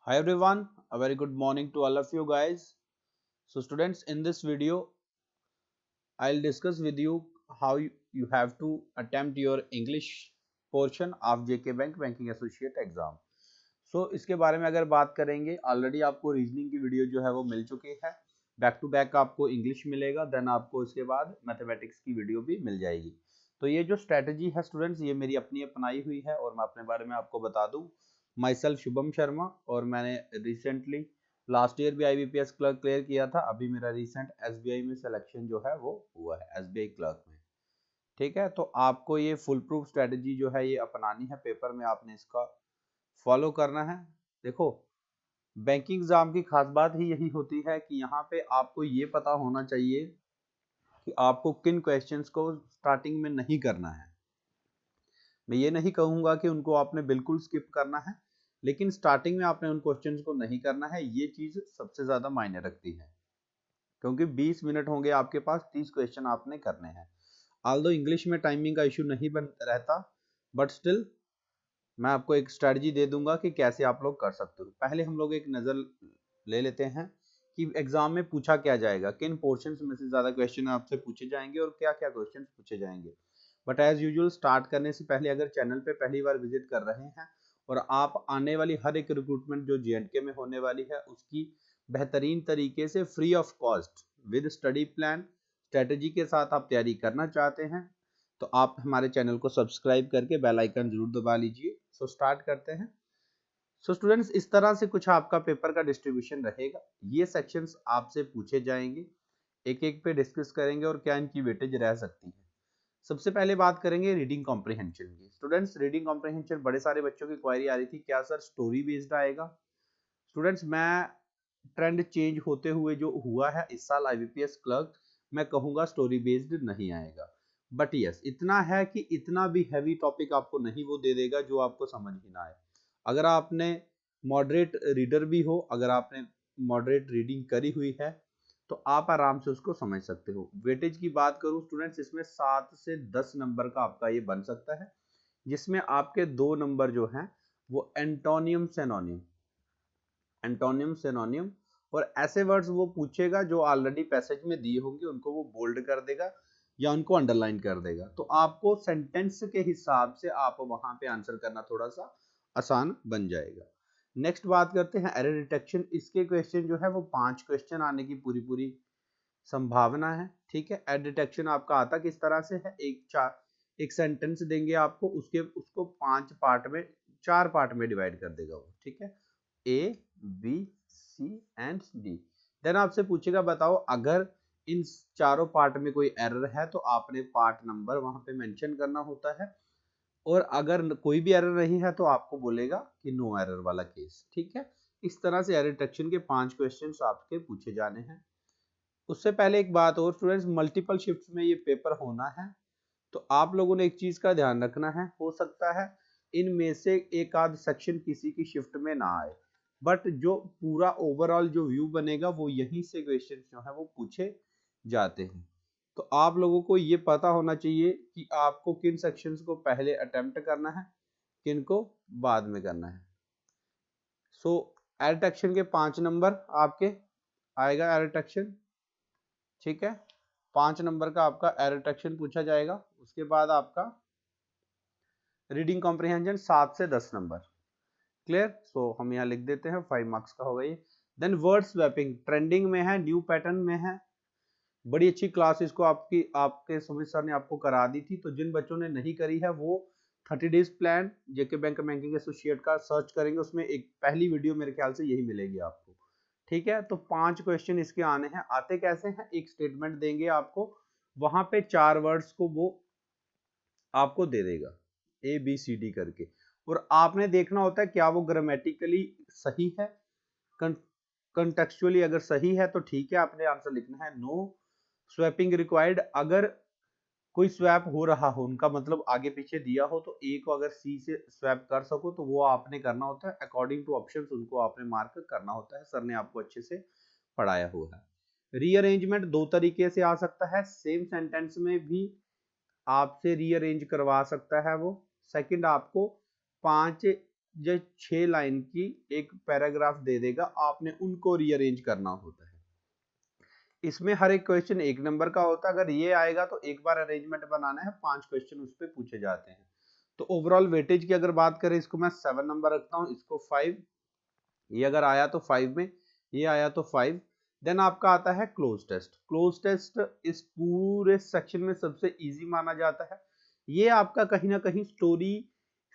Hi everyone, a very good morning to all of you guys. So students, in this video, I'll discuss with you how you have to attempt your English portion of JK Bank Banking Associate exam. इसके बारे में अगर बात करेंगे, already आपको reasoning की video जो है वो मिल चुकी है। बैक टू बैक आपको इंग्लिश मिलेगा, देन आपको इसके बाद मैथमेटिक्स की वीडियो भी मिल जाएगी। तो ये जो स्ट्रेटजी है स्टूडेंट्स, ये मेरी अपनी अपनाई हुई है और मैं अपने बारे में आपको बता दूं। माई सेल्फ शुभम शर्मा, और मैंने रिसेंटली लास्ट ईयर भी IBPS क्लर्क क्लियर किया था। अभी मेरा रिसेंट SBI में सिलेक्शन जो है वो हुआ है, SBI क्लर्क में। ठीक है, तो आपको ये फुल प्रूफ स्ट्रेटजी जो है ये अपनानी है, पेपर में आपने इसका फॉलो करना है। देखो, बैंकिंग एग्जाम की खास बात ही यही होती है कि यहाँ पे आपको ये पता होना चाहिए कि आपको किन क्वेश्चंस को स्टार्टिंग में नहीं करना है। मैं ये नहीं कहूंगा कि उनको आपने बिल्कुल स्किप करना है, लेकिन स्टार्टिंग में आपने उन क्वेश्चंस को नहीं करना है। ये चीज सबसे ज्यादा मायने रखती है, क्योंकि 20 मिनट होंगे आपके पास, 30 क्वेश्चन आपने करने हैं। ऑल्दो इंग्लिश में टाइमिंग का इशू नहीं बन रहता, बट स्टिल मैं आपको एक स्ट्रेटजी दे दूंगा कि कैसे आप लोग कर सकते हो। पहले हम लोग एक नजर ले लेते हैं कि एग्जाम में पूछा क्या जाएगा, किन पोर्शंस में से ज्यादा क्वेश्चन आपसे पूछे जाएंगे और क्या क्या क्वेश्चन पूछे जाएंगे। बट एज यूजुअल स्टार्ट करने से पहले अगर चैनल पे पहली बार विजिट कर रहे हैं और आप आने वाली हर एक रिक्रूटमेंट जो JNK में होने वाली है उसकी बेहतरीन तरीके से free of cost with study plan strategy के साथ आप तैयारी करना चाहते हैं, तो आप हमारे चैनल को सब्सक्राइब करके बेल आइकन जरूर दबा लीजिए। स्टार्ट करते हैं। स्टूडेंट्स, इस तरह से कुछ आपका पेपर का डिस्ट्रीब्यूशन रहेगा। ये सेक्शंस आपसे पूछे जाएंगे, एक एक पे डिस्कस करेंगे और क्या इनकी वेटेज रह सकती है। सबसे पहले बात करेंगे रीडिंग कॉम्प्रिहेंशन की। स्टूडेंट्स, रीडिंग कॉम्प्रिहेंशन बड़े सारे बच्चों की क्वायरी आ रही थी, क्या सर स्टोरी बेस्ड आएगा। स्टूडेंट्स, मैं ट्रेंड चेंज होते हुए जो हुआ है इस साल IBPS क्लर्क, मैं कहूंगा स्टोरी बेस्ड नहीं आएगा। बट यस, इतना है कि इतना भी हैवी टॉपिक आपको नहीं वो दे देगा जो आपको समझ ही ना आए। अगर आपने मॉडरेट रीडर भी हो, अगर आपने मॉडरेट रीडिंग करी हुई है, तो आप आराम से उसको समझ सकते हो। वेटेज की बात करूं स्टूडेंट्स, इसमें 7 से 10 नंबर का आपका ये बन सकता है, जिसमें आपके 2 नंबर जो हैं वो एंटोनियम सेनोनियम, एंटोनियम सेनोनियम और ऐसे वर्ड्स वो पूछेगा जो ऑलरेडी पैसेज में दिए होंगे, उनको वो बोल्ड कर देगा या उनको अंडरलाइन कर देगा। तो आपको सेंटेंस के हिसाब से आप वहां पे आंसर करना थोड़ा सा आसान बन जाएगा। नेक्स्ट बात करते हैं एरर डिटेक्शन। इसके क्वेश्चन जो है वो 5 क्वेश्चन आने की पूरी पूरी संभावना है। ठीक है, एरर डिटेक्शन आपका आता किस तरह से है, एक सेंटेंस देंगे आपको, उसको 5 पार्ट में, 4 पार्ट में डिवाइड कर देगा वो। ठीक है, A, B, C and D। Then आपसे पूछेगा बताओ अगर इन चारों पार्ट में कोई एरर है तो आपने पार्ट नंबर वहां पे मेंशन करना होता है, और अगर कोई भी एरर नहीं है तो आपको बोलेगा कि नो एरर वाला केस। ठीक है, इस तरह से एरर डिटेक्शन के 5 क्वेश्चंस आपके पूछे जाने हैं। उससे पहले एक बात और स्टूडेंट्स, मल्टीपल शिफ्ट्स में ये पेपर होना है, तो आप लोगों ने एक चीज का ध्यान रखना है। हो सकता है इनमें से एक आध सेक्शन किसी की शिफ्ट में ना आए, बट जो पूरा ओवरऑल जो व्यू बनेगा वो यहीं से क्वेश्चन जो है वो पूछे जाते हैं। तो आप लोगों को ये पता होना चाहिए कि आपको किन सेक्शंस को पहले अटेम्प्ट करना है, किन को बाद में करना है। एरर डिटेक्शन के 5 नंबर आपके आएगा एरर डिटेक्शन। ठीक है, 5 नंबर का आपका एरर डिटेक्शन पूछा जाएगा। उसके बाद आपका रीडिंग कॉम्प्रिहेंशन 7 से 10 नंबर। क्लियर, हम यहाँ लिख देते हैं 5 मार्क्स का होगा ये। देन वर्ड स्वैपिंग ट्रेंडिंग में है, न्यू पैटर्न में है, बड़ी अच्छी क्लास इसको आपके सुमित सर ने आपको करा दी थी। तो जिन बच्चों ने नहीं करी है वो 30 days plan JK bank banking associate का सर्च करेंगे, उसमें एक पहली वीडियो मेरे ख्याल से यही मिलेगी आपको। ठीक है, तो 5 क्वेश्चन इसके आने हैं। आते कैसे हैं, एक स्टेटमेंट देंगे आपको, वहां पे 4 वर्ड्स को वो आपको दे देगा ABCD करके, और आपने देखना होता है क्या वो ग्रामेटिकली सही है, कंटेक्चुअली अगर सही है तो ठीक है, आपने आंसर लिखना है। नो स्वैपिंग रिक्वायर्ड, अगर कोई स्वैप हो रहा हो, उनका मतलब आगे पीछे दिया हो, तो ए को अगर सी से स्वैप कर सको तो वो आपने करना होता है अकॉर्डिंग टू ऑप्शंस, उनको आपने मार्क करना होता है। सर ने आपको अच्छे से पढ़ाया हुआ है। रीअरेंजमेंट 2 तरीके से आ सकता है, सेम सेंटेंस में भी आपसे रीअरेंज करवा सकता है वो। सेकंड, आपको 5 जो 6 लाइन की एक पैराग्राफ दे देगा, आपने उनको रीअरेंज करना होता है। इसमें हर एक क्वेश्चन 1 नंबर का होता है। अगर ये आएगा तो एक बार अरेंजमेंट बनाना है, 5 क्वेश्चन उस पे पूछे जाते हैं। तो ओवरऑल वेटेज की अगर बात करें, इसको मैं 7 नंबर रखता हूँ, इसको 5, ये अगर आया तो 5 में, ये आया तो 5। देन आपका आता है क्लोज टेस्ट। क्लोज टेस्ट इस पूरे सेक्शन में सबसे इजी माना जाता है। ये आपका कहीं ना कहीं स्टोरी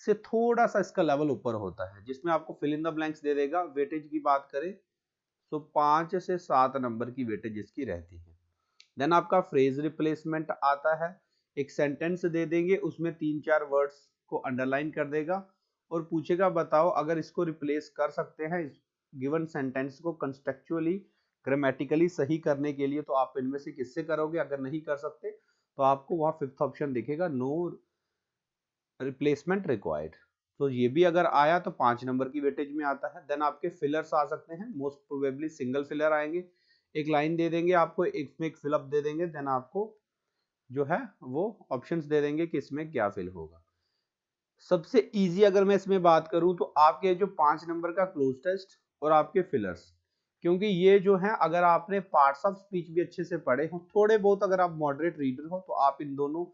से थोड़ा सा इसका लेवल ऊपर होता है, जिसमें आपको फिल इन द ब्लैंक्स दे देगा। वेटेज की बात करें तो 5 से 7 नंबर की वेटेज इसकी रहती है। देन आपका फ्रेज रिप्लेसमेंट आता है। एक सेंटेंस दे देंगे, उसमें 3-4 वर्ड्स को अंडरलाइन कर देगा और पूछेगा बताओ अगर इसको रिप्लेस कर सकते हैं इस गिवन सेंटेंस को कंटेक्चुअली ग्रामेटिकली सही करने के लिए, तो आप इनमें से किससे करोगे। अगर नहीं कर सकते तो आपको वहां 5th ऑप्शन दिखेगा, नो रिप्लेसमेंट रिक्वायर्ड। तो ये भी अगर आया तो 5 नंबर की वेटेज में आता है। देन आपके फिलर्स आ सकते हैं, मोस्ट प्रोबेबली सिंगल फिलर आएंगे। एक लाइन दे देंगे आपको, इसमें एक फिलअप दे देंगे, देन आपको जो है वो ऑप्शंस दे देंगे कि इसमें क्या फिल होगा। सबसे इजी अगर मैं इसमें बात करूं तो आपके जो 5 नंबर का क्लोज टेस्ट और आपके फिलर्स, क्योंकि ये जो है अगर आपने पार्ट्स ऑफ स्पीच भी अच्छे से पढ़े हो, थोड़े बहुत अगर आप मॉडरेट रीडर हो, तो आप इन दोनों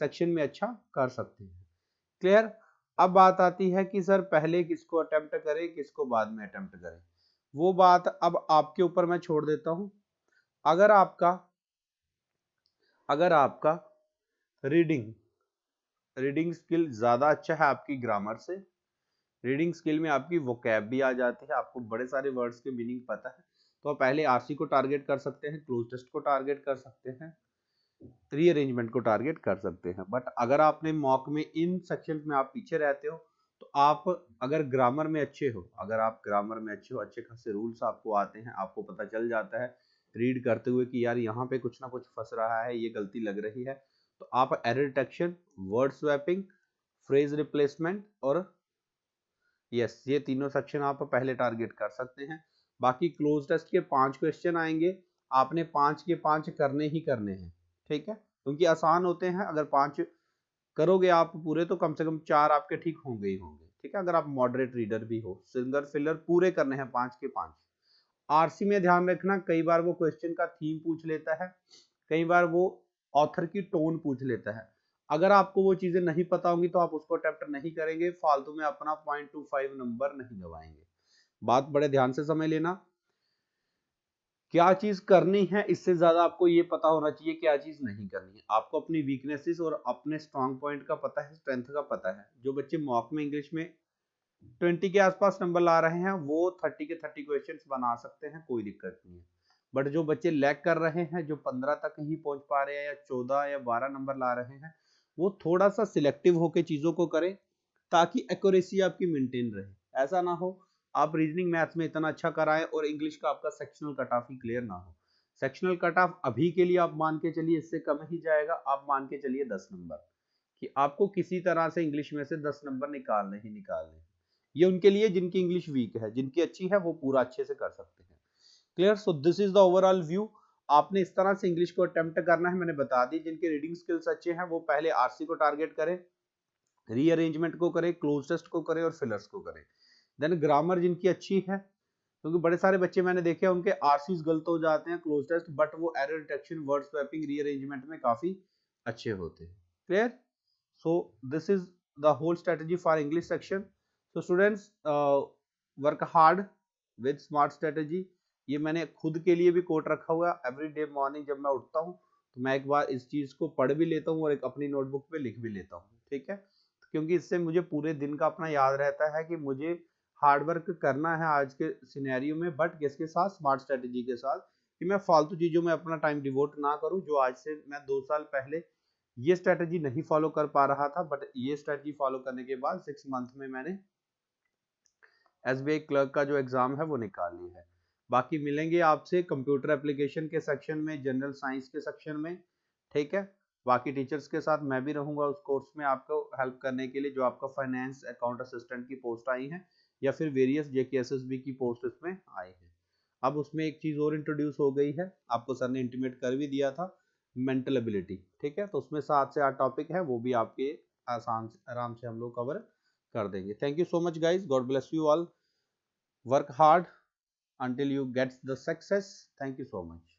सेक्शन में अच्छा कर सकते हैं। क्लियर। अब बात आती है कि सर पहले किसको अटेम्प्ट करें, किसको बाद में अटेम्प्ट करें। वो बात अब आपके ऊपर मैं छोड़ देता हूं। अगर आपका रीडिंग स्किल ज्यादा अच्छा है आपकी ग्रामर से, रीडिंग स्किल में आपकी वोकैब भी आ जाती है, आपको बड़े सारे वर्ड्स के मीनिंग पता है, तो आप पहले आरसी को टारगेट कर सकते हैं, क्लोज टेस्ट को टारगेट कर सकते हैं, रीअरेंजमेंट को टारगेट कर सकते हैं। बट अगर आपने मॉक में इन सेक्शन में आप पीछे रहते हो, तो आप अगर ग्रामर में अच्छे हो, अच्छे खासे रूल्स आपको आते हैं, आपको पता चल जाता है रीड करते हुए कि यार यहाँ पे कुछ ना कुछ फंस रहा है, ये गलती लग रही है, तो आप error detection, word swapping, phrase replacement और यस, ये तीनों सेक्शन आप पहले टारगेट कर सकते हैं। बाकी क्लोज टेस्ट के 5 क्वेश्चन आएंगे, आपने 5 के 5 करने ही करने हैं, ठीक है, क्योंकि आसान होते हैं। अगर 5 करोगे आप पूरे, तो कम से कम 4 आपके ठीक होंगे ही होंगे, ठीक है। अगर आप मॉडरेट रीडर भी हो, सिंगल फिलर पूरे करने हैं 5 के 5। आरसी में ध्यान रखना, कई बार वो क्वेश्चन का थीम पूछ लेता है, कई बार वो ऑथर की टोन पूछ लेता है। अगर आपको वो चीजें नहीं पता होंगी तो आप उसको अटेम्प्ट नहीं करेंगे, फालतू में अपना 0.25 नंबर नहीं गवाएंगे। बात बड़े ध्यान से समझ लेना, क्या चीज करनी है इससे ज्यादा आपको ये पता होना चाहिए क्या चीज नहीं करनी है। आपको अपनी वीकनेसेस और अपने स्ट्रॉन्ग पॉइंट का पता है, स्ट्रेंथ का पता है। जो बच्चे मॉक में इंग्लिश में 20 के आसपास नंबर ला रहे हैं, वो 30 के 30 क्वेश्चंस बना सकते हैं, कोई दिक्कत नहीं है। बट जो बच्चे लैग कर रहे हैं, जो 15 तक ही पहुंच पा रहे हैं या 14 या 12 नंबर ला रहे हैं, वो थोड़ा सा सिलेक्टिव होकर चीजों को करें, ताकि एक्यूरेसी आपकी मेंटेन रहे। ऐसा ना हो आप रीजनिंग मैथ्स में इतना अच्छा कराएं और इंग्लिश का आपका सेक्शनल कट ऑफ ही क्लियर ना हो। सेक्शनल कट ऑफ अभी के लिए आप मान के चलिए इससे कम ही जाएगा, आप मान के चलिए 10 नंबर, कि आपको किसी तरह से इंग्लिश में से 10 नंबर निकालने ही निकालने। ये उनके लिए जिनकी इंग्लिश वीक है, जिनकी अच्छी है वो पूरा अच्छे से कर सकते हैं। Clear. So this is the overall view. आपने इस तरह से इंग्लिश को अटेम्प्ट करना है, मैंने बता दी। जिनके रीडिंग स्किल्स अच्छे हैं वो पहले आरसी को टारगेट करें, रीअरेंजमेंट को करें, क्लोज टेस्ट को करें और फिलर्स को करें। देन ग्रामर जिनकी अच्छी है, क्योंकि बड़े सारे बच्चे मैंने देखे हैं उनके आरसीज गलत हो जाते हैं क्लोज टेस्ट, बट वो error detection, word swapping, rearrangement में काफी अच्छे होते हैं। Clear. so this is the whole strategy for English section. So students, work hard with smart strategy। ये मैंने खुद के लिए भी कोट रखा हुआ है। एवरी डे मॉर्निंग जब मैं उठता हूँ तो मैं एक बार इस चीज को पढ़ भी लेता हूँ और एक अपनी नोटबुक पे लिख भी लेता हूँ, ठीक है, क्योंकि इससे मुझे पूरे दिन का अपना याद रहता है कि मुझे हार्ड वर्क करना है आज के सिनेरियो में, बट किसके साथ, स्मार्ट स्ट्रेटेजी के साथ, कि मैं फालतू चीजों में अपना टाइम डिवोट ना करूं। जो आज से मैं 2 साल पहले ये स्ट्रेटेजी नहीं फॉलो कर पा रहा था, बट ये स्ट्रेटेजी फॉलो करने के बाद 6 मंथ में मैंने एसबीआई क्लर्क का जो एग्जाम है वो निकाल ली है। बाकी मिलेंगे आपसे कंप्यूटर एप्लीकेशन के सेक्शन में, जनरल साइंस के सेक्शन में, ठीक है। बाकी टीचर्स के साथ मैं भी रहूंगा उस कोर्स में आपको हेल्प करने के लिए, जो आपका फाइनेंस अकाउंट असिस्टेंट की पोस्ट आई है या फिर वेरियस जेकेएसएसबी की पोस्ट इसमें आई है। अब उसमें एक चीज और इंट्रोड्यूस हो गई है, आपको सर ने इंटीमेट कर भी दिया था, मेंटल एबिलिटी, ठीक है। तो उसमें 7 से 8 टॉपिक है, वो भी आपके आराम से हम लोग कवर कर देंगे। Thank you so much guys, God bless you all, work hard until you get the success. Thank you so much.